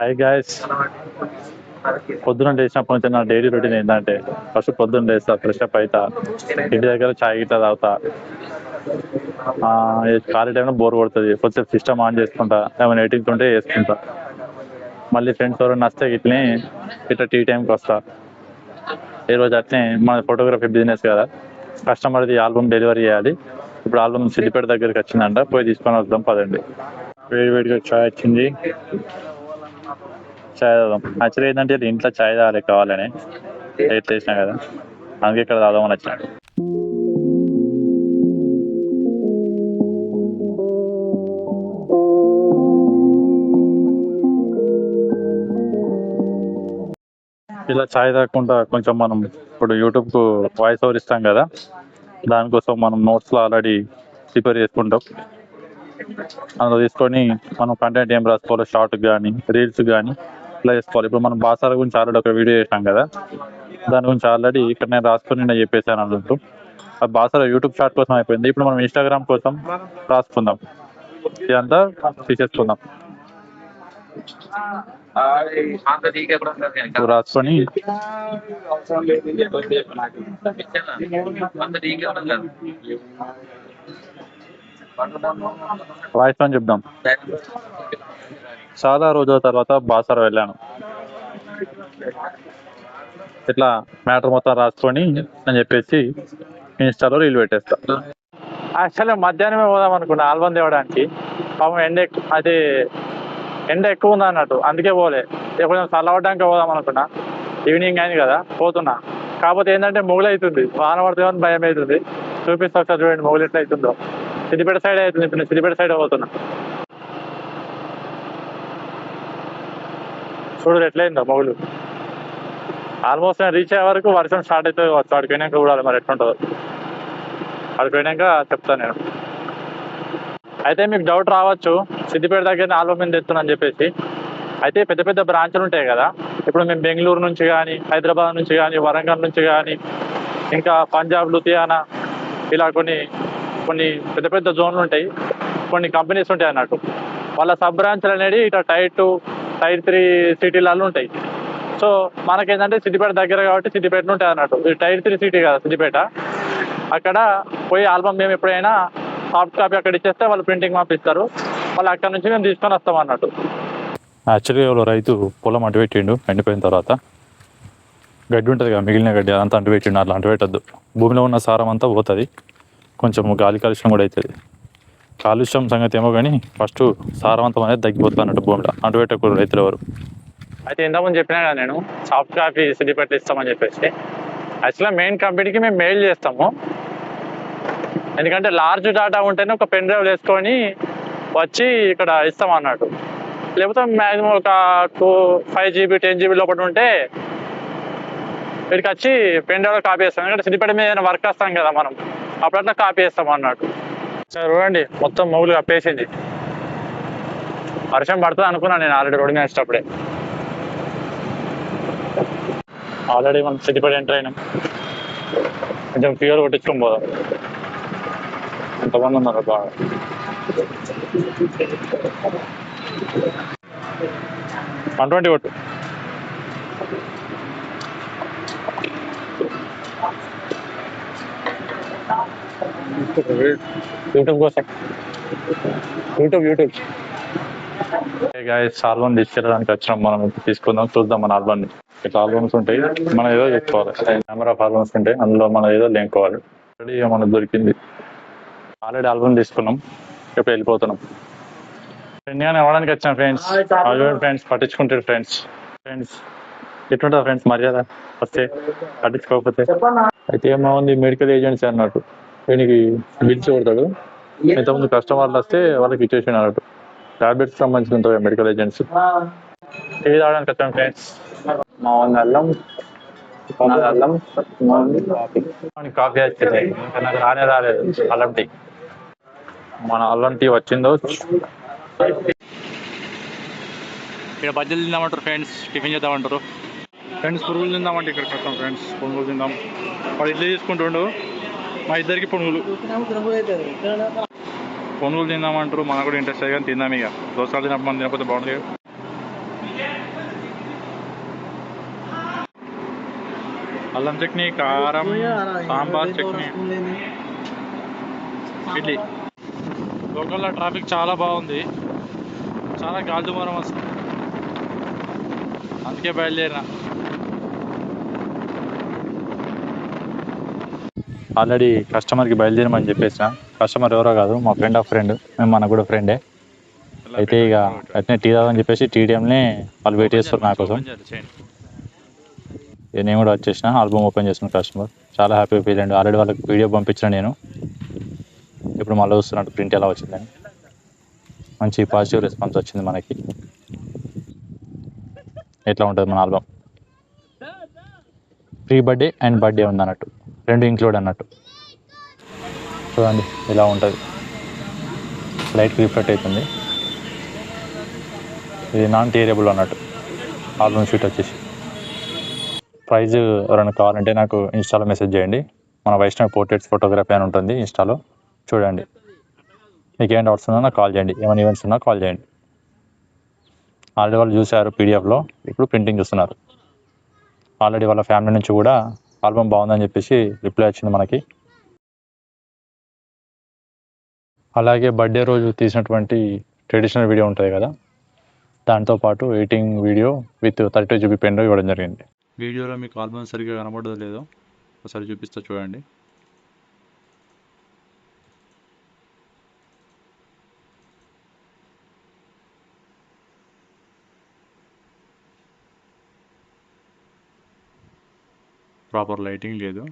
Hi guys, పొద్దున లేచినప్పటి నుంచి నా డైలీ రొటీన్ ఏంటంటే ఫస్ట్ పొద్దున్న లేస్తా, ఫ్రెష్ అప్ అవుతా, ఇంటి దగ్గర చాయ్ గిట్లా తాగుతా. ఖాళీ టైంలో బోర్ కొడుతుంది, కొద్దిసేపు సిస్టమ్ ఆన్ చేసుకుంటా, ఏమైనా ఎడిటింగ్స్ ఉంటే చేసుకుంటా. మళ్ళీ ఫ్రెండ్స్ ఎవరైనా వస్తే ఇట్లనే ఇట్లా టీ టైంకి వస్తా. ఈరోజు అట్లనే మన ఫోటోగ్రఫీ బిజినెస్ కదా, కస్టమర్ది ఆల్బమ్ డెలివరీ చేయాలి. ఇప్పుడు ఆల్బమ్ సిద్దిపేట దగ్గరికి వచ్చిందంట, పోయి తీసుకొని వద్దాం పదండి. వేడివేడిగా చాయ్ వచ్చింది, చాయ్ తాగుదాం. యాక్చువల్గా ఏంటంటే ఇంట్లో చాయ్ తాగాలి కావాలని ఎయిట్ వేసినా కదా, అందుకే ఇక్కడ తాగుదామని వచ్చిన. ఇలా చాయ్ తాగకుండా కొంచెం మనం ఇప్పుడు యూట్యూబ్కు వాయిస్ ఓవర్ ఇస్తాం కదా, దానికోసం మనం నోట్స్లో ఆల్రెడీ ప్రిపేర్ చేసుకుంటాం. అందులో తీసుకొని మనం కంటెంట్ ఏం రాసుకోవాలో, షార్ట్ కానీ రీల్స్ కానీ ఇట్లా చేసుకోవాలి. ఇప్పుడు మనం బాసాల గురించి ఆల్రెడీ ఒక వీడియో చేసాం కదా, దాని గురించి ఆల్రెడీ ఇక్కడ నేను రాసుకొని నేను చెప్పేసాను అన్నట్టు. ఆ బాసాల యూట్యూబ్ షార్ట్ కోసం అయిపోయింది. ఇప్పుడు మనం ఇన్స్టాగ్రామ్ కోసం రాసుకుందాం, ఇదంతా తీసేసుకుందాం. రాసుకొని వాయిస్ అని చెప్దాం. చాలా రోజుల తర్వాత బాసార వెళ్ళాను, ఇట్లా మ్యాటర్ మొత్తం రాసుకొని అని చెప్పేసి ఇన్స్టాలో రీల్ పెట్టేస్తా. యాక్చువల్గా మధ్యాహ్నమే పోదాం అనుకున్నా ఆల్బమ్ తేవడానికి, పాపం ఎండ ఎక్కువ ఉంది అన్నట్టు, అందుకే పోలే. కొంచెం చల్లవడానికి పోదాం అనుకున్నా, ఈవినింగ్ అయింది కదా పోతున్నా. కాకపోతే ఏంటంటే మొగులు అవుతుంది, వాన పడుతుందని భయం అవుతుంది. చూపిస్తా ఒకసారి చూడండి మొగులు ఎట్లా అవుతుందో. సిద్దిపేట సైడ్ అవుతుంది, ఇప్పుడు నేను సిద్దిపేట సైడ్ పోతున్నా. చూడు ఎట్లయిందో మొగులు. ఆల్మోస్ట్ నేను రీచ్ అయ్యే వరకు వర్షం స్టార్ట్ అవుతుంది కావచ్చు, అక్కడికి పోయినాక చూడాలి మరి ఎట్లుంటుందో. అక్కడికి పోయినాక చెప్తాను నేను. అయితే మీకు డౌట్ రావచ్చు, సిద్దిపేట దగ్గర ఆల్బమ్ మీద తెస్తున్నాను చెప్పేసి. అయితే పెద్ద పెద్ద బ్రాంచ్లు ఉంటాయి కదా, ఇప్పుడు మేము బెంగళూరు నుంచి కానీ, హైదరాబాద్ నుంచి కానీ, వరంగల్ నుంచి కానీ, ఇంకా పంజాబ్, లుధియానా, ఇలా కొన్ని పెద్ద పెద్ద జోన్లు ఉంటాయి, కొన్ని కంపెనీస్ ఉంటాయి అన్నట్టు. వాళ్ళ సబ్ బ్రాంచ్లు అనేది ఇట్లా టైర్ 2, టైర్ 3 సిటీలలో ఉంటాయి. సో మనకేంటంటే సిద్దిపేట దగ్గర కాబట్టి సిద్దిపేట ఉంటాయి అన్నట్టు. ఇది టైర్ 3 సిటీ కదా సిద్దిపేట. అక్కడ పోయి ఆల్బమ్ మేము ఎప్పుడైనా సాఫ్ట్ కాపీ అక్కడ ఇచ్చేస్తే వాళ్ళు ప్రింటింగ్ పంపిస్తారు, వాళ్ళు అక్కడ నుంచి మేము తీసుకొని వస్తాం అన్నట్టు. యాక్చువల్గా రైతు పొలం అంటు పెట్టిండు, ఎండిపోయిన తర్వాత గడ్డి ఉంటుంది కదా, మిగిలిన గడ్డి అదంతా అంటు పెట్టిండు. అట్లా అంటు పెట్టద్దు, భూమిలో ఉన్న సారం అంతా పోతుంది, కొంచెం గాలి కాలుష్యం కూడా అవుతుంది. కాలుష్యం సంగతి ఏమో కానీ ఫస్ట్ సారవంతం అనేది తగ్గిపోతుంది అన్నట్టు భూమిలో. అంటు పెట్టకూడదు రైతులు ఎవరు. అయితే ఇంతకుముందు చెప్పినా కదా నేను, సాఫ్ట్ కాపీ సిద్దిపేట ఇస్తామని చెప్పేసి. యాక్చువల్గా మెయిన్ కంపెనీకి మేము మెయిల్ చేస్తాము, ఎందుకంటే లార్జ్ డేటా ఉంటేనే ఒక పెన్ డ్రైవ్ వేసుకొని వచ్చి ఇక్కడ ఇస్తాం అన్నట్టు. లేకపోతే మ్యాక్సిమం ఒక 5 GB 10 GB లోపల ఉంటే వీడికి వచ్చి పెన్ డ్రైవ్లో కాపీ చేస్తాం. ఎందుకంటే సిద్దిపేట మీద ఏదైనా వర్క్ వస్తాం కదా మనం, అప్పుడట్లా కాపీ చేస్తాం అన్నట్టు. సరే చూడండి, మొత్తం మొగులు కప్పేసింది. వర్షం పడుతుంది అనుకున్నాను నేను ఆల్రెడీ రోడ్డు మీద వేసేటప్పుడే. ఆల్రెడీ మనం సిద్దిపేట ఎంటర్ అయినాం, కొంచెం ఫ్యూయల్ కొట్టించుకొని పోదాం. ఎంతమంది ఉన్నారు బాగా. $120 కొట్టు. యూట్యూబ్ కోసం, యూట్యూబ్ గాయస్, ఆల్బమ్ తీసుకెళ్ళడానికి వచ్చినాం మనం. తీసుకుందాం, చూద్దాం మన ఆల్బమ్ని. ఇట్లా ఆల్బమ్స్ ఉంటాయి, మనం ఏదో చెప్పుకోవాలి. నెంబర్ ఆఫ్ ఆల్బమ్స్ ఉంటాయి, అందులో మనం ఏదో లేనుకోవాలి. ఆల్రెడీ మనకు దొరికింది, ఆల్రెడీ ఆల్బమ్ తీసుకున్నాం, ఇప్పుడు వెళ్ళిపోతున్నాం. ఫ్రెండ్గానే అవ్వడానికి వచ్చిన ఫ్రెండ్స్. ఫ్రెండ్స్ పట్టించుకుంటారు ఫ్రెండ్స్ ఎట్లుంటుంది ఫ్రెండ్స్ మర్యాద వస్తే పట్టించుకోకపోతే. అయితే ఏమవుంది, మెడికల్ ఏజెన్సీ అన్నట్టు, దీనికి బిల్స్ కొడతాడు. ఇంతకుముందు కస్టమర్లు వస్తే వాళ్ళకి ఇచ్చేసి అన్నట్టు. టాబ్లెట్స్ సంబంధించి ఉంటుంది మెడికల్ ఏజెన్సీ. టీ తాగడానికి వచ్చాం ఫ్రెండ్స్. మా అల్లం కాఫీ వచ్చింది, ఇంకా నాకు రాలేదు అల్లం టీ. మన అల్లం టీ వచ్చిందో. ఇక్కడ బజ్జీలు తిందామంటారు ఫ్రెండ్స్, టిఫిన్ చేద్దామంటారు ఫ్రెండ్స్. పురుగులు తిందామంటే ఇక్కడికి వస్తాం ఫ్రెండ్స్, పునుగులు తిందాం. వాడు ఇడ్లీ తీసుకుంటుండు, మా ఇద్దరికి పునుగులు తిందామంటారు. మనకు కూడా ఇంట్రెస్ట్ కానీ తిందాం. ఇక దోశలు తినప్పుడు మనం తినకపోతే బాగుంటుంది. అల్లం చట్నీ, కారం, సాంబార్ చట్నీ, ఇడ్లీ. లోకల్లో ట్రాఫిక్ చాలా బాగుంది, చాలా గాలి దుమారం వస్తుంది, అందుకే బయలుదేరిన. ఆల్రెడీ కస్టమర్కి బయలుదేరమని చెప్పేసిన. కస్టమర్ ఎవరో కాదు, మా ఫ్రెండ్ ఆఫ్ ఫ్రెండ్, మేము మనకు కూడా ఫ్రెండే. అయితే ఇక అట్నే టీ తాగని చెప్పేసి టీడీఎంని వాళ్ళు వెయిట్ చేస్తారు నా కోసం. నేను కూడా వచ్చేసిన, ఆల్బమ్ ఓపెన్ చేసిన కస్టమర్ చాలా హ్యాపీగా ఫీల్ అయ్యండి. ఆల్రెడీ వాళ్ళకి వీడియో పంపించిన నేను, ఇప్పుడు మళ్ళీ వస్తున్నట్టు ప్రింట్ ఎలా వచ్చిందని. మంచి పాజిటివ్ రెస్పాన్స్ వచ్చింది మనకి. ఎట్లా ఉంటుంది మన album, pre birthday and birthday ఉంది అన్నట్టు, రెండు ఇంక్లూడ్ అన్నట్టు. చూడండి ఇలా ఉంటుంది, లైట్ రిఫ్లెక్ట్ అవుతుంది. ఇది నాన్ టీయరబుల్ అన్నట్టు ఆల్బమ్ షీట్ వచ్చేసి. ప్రైజ్ ఎవరైనా కావాలంటే నాకు ఇన్స్టాలో మెసేజ్ చేయండి. మన వైష్ణవ్ పోర్ట్రేట్స్ ఫోటోగ్రఫీ అని ఉంటుంది ఇన్స్టాలో, చూడండి. మీకు ఏం డౌట్స్ ఉన్నా నాకు కాల్ చేయండి, ఏమైనా ఈవెంట్స్ ఉన్నా కాల్ చేయండి. ఆల్రెడీ వాళ్ళు చూశారు పీడిఎఫ్లో, ఇప్పుడు ప్రింటింగ్ చూస్తున్నారు. ఆల్రెడీ వాళ్ళ ఫ్యామిలీ నుంచి కూడా ఆల్బమ్ బాగుందని చెప్పేసి రిప్లై వచ్చింది మనకి. అలాగే బర్త్డే రోజు తీసినటువంటి ట్రెడిషనల్ వీడియో ఉంటుంది కదా, దాంతోపాటు editing video with 32 GB pen drive ఇవ్వడం జరిగింది. వీడియోలో మీకు ఆల్బమ్ సరిగ్గా కనబడదో లేదో ఒకసారి చూపిస్తా చూడండి. ప్రాపర్ లైటింగ్ లేదు.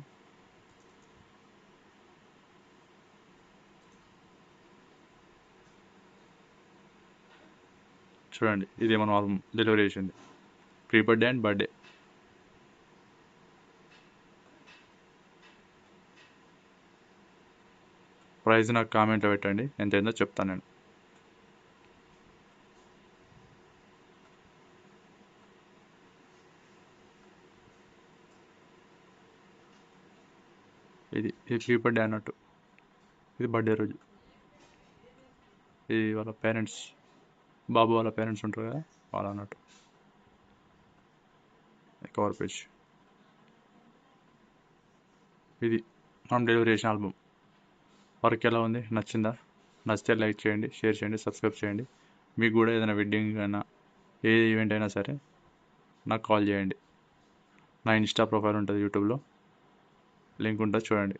చూడండి, ఇది మనం ఆల్బమ్ డెలివరీ చేసింది, pre birthday and birthday. Price నాకు కామెంట్లో పెట్టండి, ఎంతైందో చెప్తాను నేను. ఇది ప్రీ బర్త్డే అన్నట్టు, ఇది బర్త్డే రోజు. ఇది వాళ్ళ పేరెంట్స్, బాబు వాళ్ళ పేరెంట్స్ ఉంటారు కదా వాళ్ళు అన్నట్టు. కవర్ పేజ్ ఇది మనం డెలివరీ చేసిన ఆల్బమ్. వర్క్ ఎలా ఉంది, నచ్చిందా? నచ్చితే లైక్ చేయండి, షేర్ చేయండి, సబ్స్క్రైబ్ చేయండి. మీకు కూడా ఏదైనా వెడ్డింగ్ అయినా ఏ ఈవెంట్ అయినా సరే నాకు కాల్ చేయండి. నా ఇన్స్టా ప్రొఫైల్ ఉంటుంది యూట్యూబ్లో, లింక్ ఉంటుంది చూడండి.